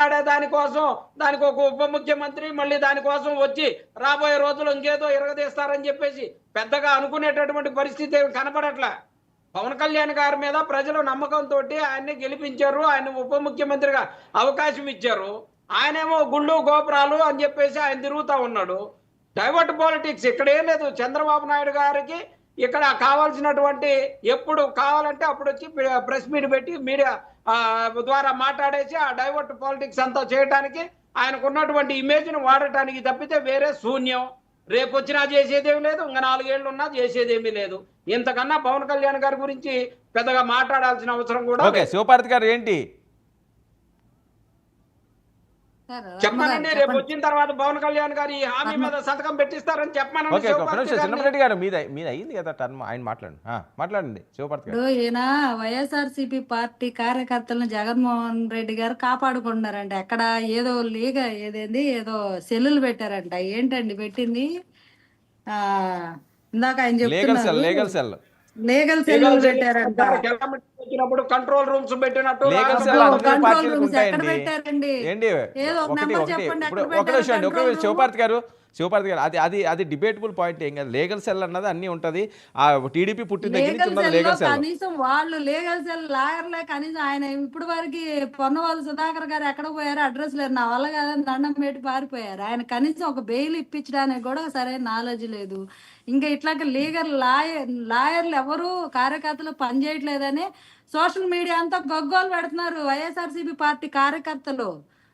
మాట్లాడే దానికోసం దానికి ఒక ఉప ముఖ్యమంత్రి మళ్ళీ దానికోసం వచ్చి రాబోయే రోజులు ఇంకేదో ఇరగదీస్తారని చెప్పేసి పెద్దగా అనుకునేటటువంటి పరిస్థితి ఏమి కనపడట్లే. పవన్ కళ్యాణ్ గారి మీద ప్రజలు నమ్మకంతో ఆయన్ని గెలిపించారు, ఆయన ఉప ముఖ్యమంత్రిగా అవకాశం ఇచ్చారు. ఆయనేమో గుళ్ళు గోపురాలు అని చెప్పేసి ఆయన తిరుగుతూ ఉన్నాడు. డైవర్ట్ పాలిటిక్స్ ఇక్కడ ఏం లేదు. చంద్రబాబు నాయుడు గారికి ఇక్కడ కావాల్సినటువంటి ఎప్పుడు కావాలంటే అప్పుడు వచ్చి ప్రెస్ మీట్ పెట్టి మీడియా ద్వారా మాట్లాడేసి ఆ డైవర్ట్ పాలిటిక్స్ అంతా చేయడానికి ఆయనకు ఉన్నటువంటి ఇమేజ్ను వాడటానికి తప్పితే వేరే శూన్యం. రేపు వచ్చినా చేసేదేమీ లేదు, ఇంకా 4 ఏళ్ళు ఉన్నా చేసేదేమీ లేదు. ఇంతకన్నా పవన్ కళ్యాణ్ గారి గురించి పెద్దగా మాట్లాడాల్సిన అవసరం కూడా. శివపార్వతి గారు ఏంటి చెప్పానండి, రేపు వచ్చిన తర్వాత పవన్ కళ్యాణ్ గారు ఈ హామీ మీద సంతకం పెట్టిస్తారని చెప్పానండి. చిన్నపరెడ్డి గారు మీద అయింది కదా టర్మ్, ఆయన మాట్లాడండి శివపార్వతి గారు. ఈయన వైఎస్ఆర్సీపీ పార్టీ కార్యకర్తలను జగన్మోహన్ రెడ్డి గారు కాపాడుకుంటున్నారంట. ఎక్కడ ఏదో ఏదో సెల్లులు పెట్టారంట. ఏంటండి పెట్టింది? ఇందాక ఆయన చెప్తున్నారు లీగల్ సెల్ పెట్టారంట. కంట్రోల్ రూమ్స్ పెట్టినట్టు ఎక్కడ పెట్టారండి? ఏదో ఒక నెంబర్ చెప్పండి. శివపార్వతి గారు అది డిబేటబుల్ పాయింట్ ఏం కాదు. లీగల్ సెల్ అన్నది అన్ని ఉంటది. ఆ టీడీపీ పుట్టిన దగ్గర నుంచి ఉన్నది లీగల్ సెల్. కనీసం వాళ్ళు లీగల్ సెల్ లాయర్లే. కనీసం ఆయన ఇప్పుడు వరకు పొన్నవాళ్ళు సుధాకర్ గారు ఎక్కడ పోయారు, అడ్రస్ లేరు. నా వల్ల కాదని దండం పెట్టి పారిపోయారు. ఆయన కనీసం ఒక బెయిల్ ఇప్పించడానికి కూడా సరైన నాలెడ్జ్ లేదు. ఇంకా ఇట్లాగ లాయర్లు ఎవరు కార్యకర్తలు పనిచేయట్లేదని సోషల్ మీడియా అంతా గగ్గోలు పెడుతున్నారు వైఎస్ఆర్సీపీ పార్టీ కార్యకర్తలు.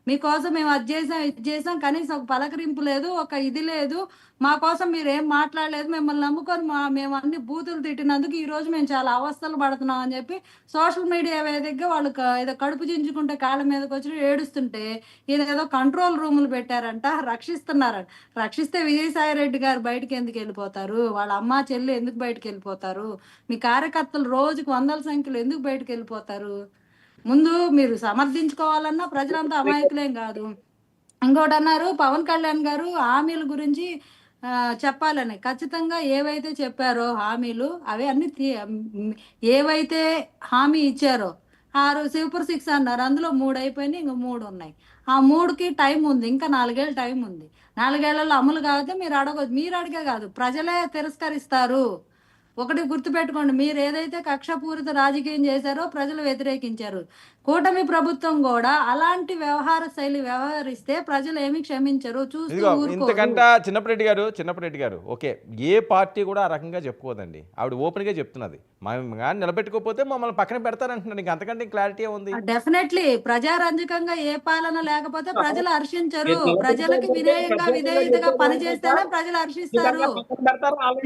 మీకోసం మేము అది చేసాం ఇది చేసాం, కనీసం ఒక పలకరింపు లేదు, ఒక ఇది లేదు, మా కోసం మీరు ఏం మాట్లాడలేదు, మిమ్మల్ని నమ్ముకొని మేము అన్ని బూతులు తిట్టినందుకు ఈ రోజు మేము చాలా అవస్థలు పడుతున్నాం అని చెప్పి సోషల్ మీడియా వేదికగా వాళ్ళు ఏదో కడుపు చించుకుంటే కాళ్ళ మీదకి వచ్చి ఏడుస్తుంటే ఈయన ఏదో కంట్రోల్ రూములు పెట్టారంట, రక్షిస్తున్నారంట. రక్షిస్తే విజయసాయి రెడ్డి గారు బయటకు ఎందుకు వెళ్ళిపోతారు? వాళ్ళ అమ్మ చెల్లి ఎందుకు బయటకు వెళ్ళిపోతారు? మీ కార్యకర్తలు రోజుకు 100ల సంఖ్యలో ఎందుకు బయటకు వెళ్ళిపోతారు? ముందు మీరు సమర్థించుకోవాలన్నా ప్రజలంతా అమాయకులేం కాదు. ఇంకోటి అన్నారు పవన్ కళ్యాణ్ గారు హామీల గురించి చెప్పాలని. ఖచ్చితంగా ఏవైతే చెప్పారో హామీలు అవి అన్ని ఏవైతే హామీ ఇచ్చారో 6 సూపర్ 6 అన్నారు, అందులో 3 అయిపోయినాయి, ఇంకా 3 ఉన్నాయి. ఆ 3కి టైం ఉంది, ఇంకా 4 ఏళ్ళు టైం ఉంది. 4 ఏళ్లలో అమలు కాకపోతే మీరు అడిగే కాదు, ప్రజలే తిరస్కరిస్తారు. ఒకటి గుర్తుపెట్టుకోండి, మీరు ఏదైతే కక్షపూరిత రాజకీయం చేశారో ప్రజలు వ్యతిరేకించారు. కూటమి ప్రభుత్వం కూడా అలాంటి వ్యవహార శైలి వ్యవహరిస్తే ప్రజలు ఏమి క్షమించరు. ఇంతకంట చిన్నపరెడ్డి గారు ఓకే, ఏ పార్టీ కూడా ఆ రకంగా చెప్పుకోదండి. ఆవిడ ఓపెన్ గా చెప్తున్నది, కానీ నిలబెట్టుకోకపోతే మమ్మల్ని పక్కన పెడతారంటున్నాడు. ఇంకా అంతకంటే క్లారిటీ ఉంది. డెఫినెట్లీ ప్రజారంజకంగా ఏ పాలన లేకపోతే ప్రజలు హర్షించరు. ప్రజలకు విధేయతగా పనిచేస్తేనే ప్రజలు హర్షిస్తారు.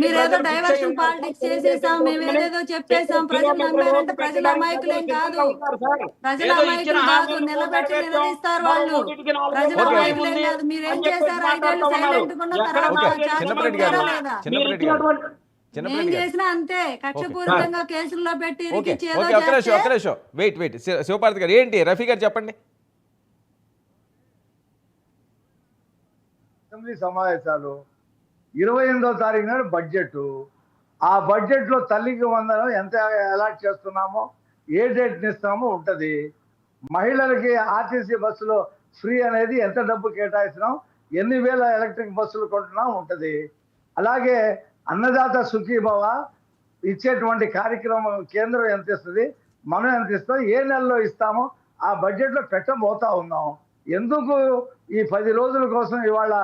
మీరేదో డైవర్షన్ పాలిటిక్స్ చేసేసాం, మేము ఏదేదో చెప్పేసాం, ప్రజలు నమ్మారంటే ప్రజల అమాయకులేం కాదు. ప్రజల అమాయకులు కాదు, నిలబెట్టి నిలదీస్తారు వాళ్ళు. ప్రజల అమాయకులేం కాదు. మీరేం చేశారు? 5 ఏళ్ళు సైలెంట్ గా ఉన్న తర్వాత ఏం చేసినా అంతే, కక్షపూరితంగా కేసుల్లో పెట్టి వెయిట్ శివపార్వతి గారు ఏంటి రఫీ గారు చెప్పండి. అసెంబ్లీ సమావేశాలు 28వ తారీఖు నాడు బడ్జెట్. ఆ బడ్జెట్లో తల్లికి వందనం ఎంత అలాట్ చేస్తున్నామో, ఏ డేట్ని ఇస్తామో ఉంటుంది. మహిళలకి ఆర్టీసీ బస్సులో ఫ్రీ అనేది ఎంత డబ్బు కేటాయిస్తున్నాం, ఎన్ని వేల ఎలక్ట్రిక్ బస్సులు కొంటున్నాం ఉంటుంది. అలాగే అన్నదాత సుఖీభవ ఇచ్చేటువంటి కార్యక్రమం కేంద్రం ఎంత ఇస్తుంది, మనం ఎంత ఇస్తాం, ఏ నెలలో ఇస్తామో ఆ బడ్జెట్లో పెట్టబోతా ఉన్నాం. ఎందుకు ఈ 10 రోజుల కోసం ఇవాళ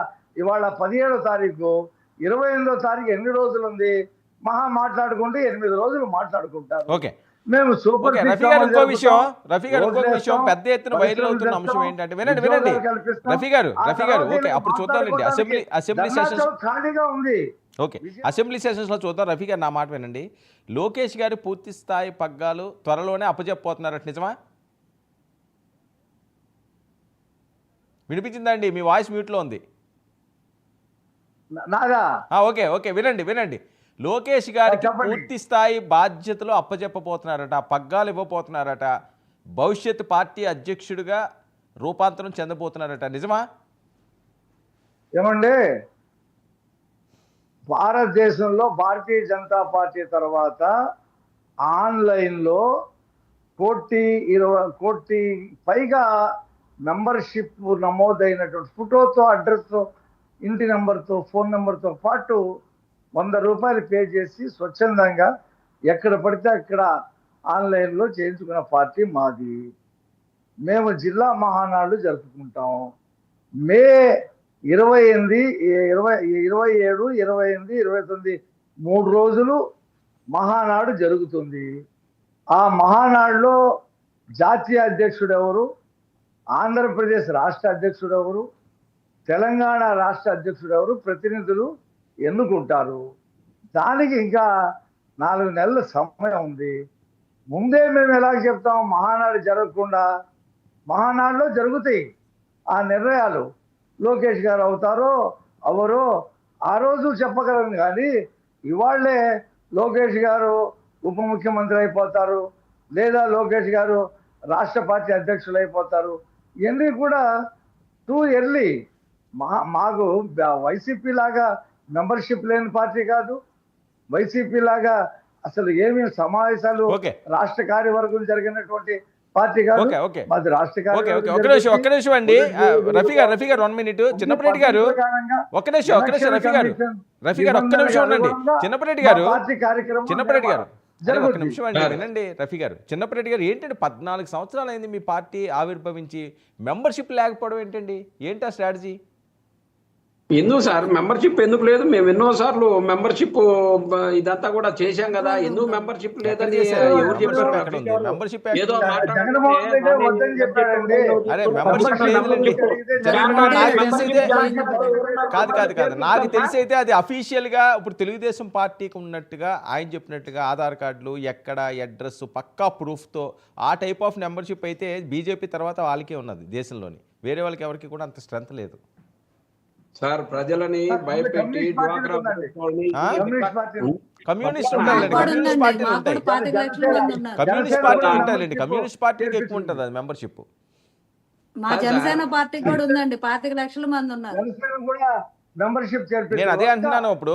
17వ తారీఖు, 28వ తారీఖు ఎన్ని రోజులు ఉంది? మహా మాట్లాడుకుంటే 8 రోజులు మాట్లాడుకుంటారు. మేము సూపర్ రఫీ గారు ఇంకో విషయం పెద్ద ఎత్తున వైరల్ అవుతున్న అంశం ఏంటంటే, వినండి రఫీ గారు ఓకే, అప్పుడు చూద్దామండి అసెంబ్లీ సెషన్స్ ఖాళీగా ఉంది. ఓకే, అసెంబ్లీ సెషన్స్ లో చూద్దాం. రఫీ గారు నా మాట వినండి. లోకేష్ గారి పూర్తి స్థాయి పగ్గాలు త్వరలోనే అప్పచెప్పబోతున్నారట, నిజమా? వినిపించిందండి? మీ వాయిస్ మ్యూట్లో ఉంది. ఓకే వినండి. లోకేష్ గారికి పూర్తి స్థాయి బాధ్యతలు అప్పచెప్పబోతున్నారట, పగ్గాలు ఇవ్వబోతున్నారట, భవిష్యత్ పార్టీ అధ్యక్షుడిగా రూపాంతరం చెందబోతున్నారట, నిజమా? ఏమండి, భారతదేశంలో భారతీయ జనతా పార్టీ తర్వాత ఆన్లైన్లో 1,20,00,000 పైగా మెంబర్షిప్ నమోదైనటువంటి ఫోటోతో అడ్రస్తో ఇంటి నెంబర్తో ఫోన్ నెంబర్తో పాటు 100 రూపాయలు పే చేసి స్వచ్ఛందంగా ఎక్కడ పడితే అక్కడ ఆన్లైన్లో చేయించుకున్న పార్టీ మాది. మేము జిల్లా మహానాడు జరుపుకుంటాం. మే 28, 27, 28, 29 3 రోజులు మహానాడు జరుగుతుంది. ఆ మహానాడులో జాతీయ అధ్యక్షుడు ఎవరు, ఆంధ్రప్రదేశ్ రాష్ట్ర అధ్యక్షుడు ఎవరు, తెలంగాణ రాష్ట్ర అధ్యక్షుడు ఎవరు ప్రతినిధులు ఎన్నుకుంటారు. దానికి ఇంకా 4 నెలల సమయం ఉంది. ముందే మేము ఎలా చెప్తాం, మహానాడు జరగకుండా మహానాడులో జరుగుతాయి ఆ నిర్ణయాలు. లోకేష్ గారు అవుతారో అవరో ఆ రోజు చెప్పగలను, కానీ ఇవాళ్లే లోకేష్ గారు ఉప ముఖ్యమంత్రి అయిపోతారు, లేదా లోకేష్ గారు రాష్ట్ర పార్టీ అధ్యక్షులు అయిపోతారు, ఇవన్నీ కూడా టూ ఎర్లీ. మాకు వైసీపీ లాగా మెంబర్షిప్ లేని పార్టీ కాదు, వైసీపీ లాగా అసలు ఏమి సమావేశాలు రాష్ట్ర కార్యవర్గం జరిగినటువంటి పార్టీ కాదు. మాది రాష్ట్ర కార్యవర్గం. ఒక్క నిమిషం అండి రఫీ గారు 1 మినిట్. చిన్నపరెడ్డి గారు ఒక్క నిమిషం రఫీ గారు ఒక్క నిమిషం ఉండండి. చిన్నపరెడ్డి గారు ఒక నిమిషం అండి వినండి. రఫీ గారు, చిన్నపరెడ్డి గారు ఏంటంటే 14 సంవత్సరాలు అయింది మీ పార్టీ ఆవిర్భవించి, మెంబర్షిప్ లేకపోవడం ఏంటండి? ఏంటి ఆ స్ట్రాటజీ? ఎందుకు సార్ మెంబర్షిప్ ఎందుకు లేదు? మేము ఎన్నో సార్లు మెంబర్షిప్ ఇదంతా కూడా చేశాం కదా, ఎందుకు మెంబర్షిప్ లేదని ఎవరు చెప్పారు? ఏదో కాదు నాకు తెలిసి అయితే అది అఫీషియల్ గా ఇప్పుడు తెలుగుదేశం పార్టీకి ఉన్నట్టుగా ఆయన చెప్పినట్టుగా ఆధార్ కార్డులు ఎక్కడ అడ్రస్ పక్కా ప్రూఫ్ తో ఆ టైప్ ఆఫ్ మెంబర్షిప్ అయితే బీజేపీ తర్వాత వాళ్ళకే ఉన్నది దేశంలోని, వేరే వాళ్ళకి ఎవరికి కూడా అంత స్ట్రెంత్ లేదు సార్. ప్రజలని భయపెట్టి కమ్యూనిస్ట్ పార్టీకి ఎక్కువ ఉంటుంది అది మెంబర్షిప్. మా జనసేన పార్టీకి కూడా ఉందండి, 25 లక్షల మంది ఉన్నారు. మెంబర్షిప్ నేను అదే అంటున్నాను. ఇప్పుడు